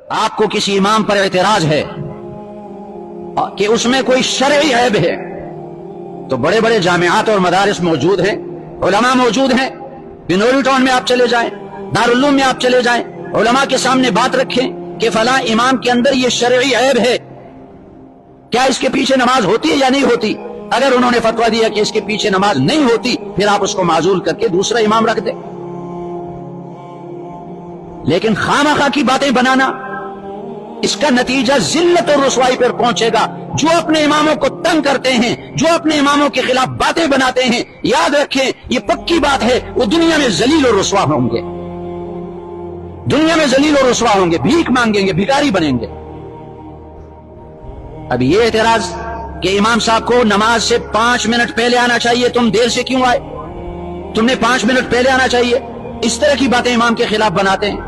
آپ کو کسی امام پر اعتراض ہے کہ اس میں کوئی شرعی عیب ہے، تو بڑے بڑے جامعات اور مدارس موجود ہیں، علماء موجود ہیں، بنوری ٹاؤن میں آپ چلے جائیں، دارالعلوم میں آپ چلے جائیں، علماء کے سامنے بات رکھیں کہ فلاں امام کے اندر یہ شرعی عیب ہے، کیا اس کے پیچھے نماز ہوتی ہے یا نہیں ہوتی؟ اگر انہوں نے فتویٰ دیا کہ اس کے پیچھے نماز نہیں ہوتی، پھر آپ اس کو معزول کر کے دوسرا امام رکھ دیں۔ لیکن خواہ کی باتیں بنانا، اس کا نتیجہ ذلت اور رسوائی پر پہنچے گا۔ جو اپنے اماموں کو تنگ کرتے ہیں، جو اپنے اماموں کے خلاف باتیں بناتے ہیں، یاد رکھیں یہ پکی بات ہے، وہ دنیا میں ذلیل اور رسوا ہوں گے، دنیا میں ذلیل اور رسوا ہوں گے، بھیک مانگیں گے، بھکاری بنیں گے۔ اب یہ اعتراض کہ امام صاحب کو نماز سے 5 منٹ پہلے آنا چاہیے، تم دیر سے کیوں آئے؟ تم نے 5 منٹ پہلے آنا چاہیے، اس طرح کی باتیں امام کے خلاف بناتے ہیں۔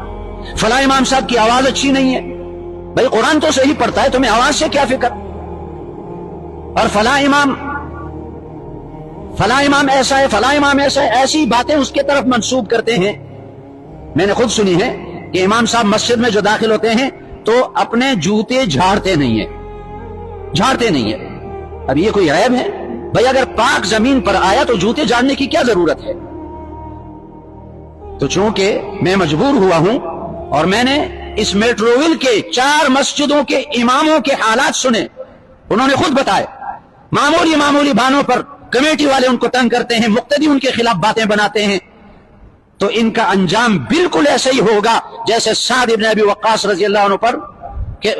فلاں امام صاحب کی آواز اچھی نہیں ہے، بھائی قرآن تو صحیح پڑھتا ہے، تمہیں آواز سے کیا فکر؟ اور فلاں امام ایسا ہے، فلاں امام ایسا ہے، ایسی باتیں اس کے طرف منسوب کرتے ہیں۔ میں نے خود سنی ہے کہ امام صاحب مسجد میں جو داخل ہوتے ہیں تو اپنے جوتے جھاڑتے نہیں ہیں۔ اب یہ کوئی عیب ہے؟ بھائی اگر پاک زمین پر آیا تو جوتے جھاڑنے کی کیا ضرورت ہے؟ تو چونکہ میں مجبور ہوا ہوں اور میں نے اس میٹروول کے 4 مسجدوں کے اماموں کے حالات سنے، انہوں نے خود بتائے معمولی بانوں پر کمیٹی والے ان کو تنگ کرتے ہیں، مقتدی ان کے خلاف باتیں بناتے ہیں، تو ان کا انجام بالکل ایسا ہی ہوگا جیسے سعد ابن ابی وقاص رضی اللہ عنہ پر کہ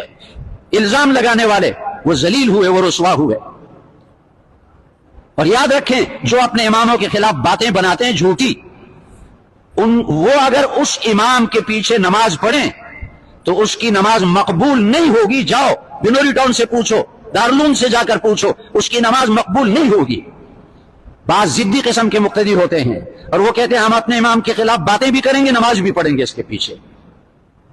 الزام لگانے والے وہ ذلیل ہوئے، وہ رسوا ہوئے۔ اور یاد رکھیں جو اپنے اماموں کے خلاف باتیں بناتے ہیں جھوٹی، وہ اگر اس امام کے پیچھے نماز پڑھیں تو اس کی نماز مقبول نہیں ہوگی۔ جاؤ بنوری ٹاؤن سے پوچھو، دارالعلوم سے جا کر پوچھو، اس کی نماز مقبول نہیں ہوگی۔ بعض ضدی قسم کے مقتدی ہوتے ہیں اور وہ کہتے ہیں ہم اپنے امام کے خلاف باتیں بھی کریں گے، نماز بھی پڑھیں گے اس کے پیچھے۔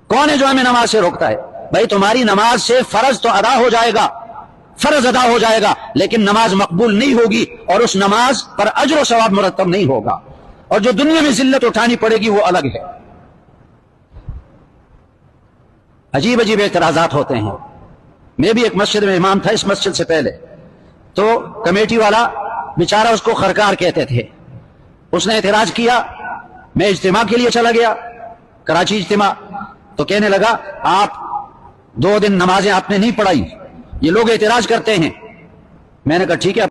کون ہے جو ہمیں نماز سے روکتا ہے؟ بھائی تمہاری نماز سے فرض تو ادا ہو جائے گا، فرض ادا ہو جائے گا، لیکن نماز مقبول نہیں ہوگی اور اس نماز پر اجر و ثواب مرتب نہیں ہوگا، اور جو دنیا میں ذلت اٹھانی پڑے گی وہ الگ ہے۔ عجیب عجیب اعتراضات ہوتے ہیں۔ میں بھی ایک مسجد میں امام تھا، اس مسجد سے پہلے، تو کمیٹی والا بیچارہ اس کو خرکار کہتے تھے، اس نے اعتراض کیا، میں اجتماع کے لیے چلا گیا، کراچی اجتماع، تو کہنے لگا آپ 2 دن نمازیں آپ نے نہیں پڑھائی، یہ لوگ اعتراض کرتے ہیں۔ میں نے کہا ٹھیک ہے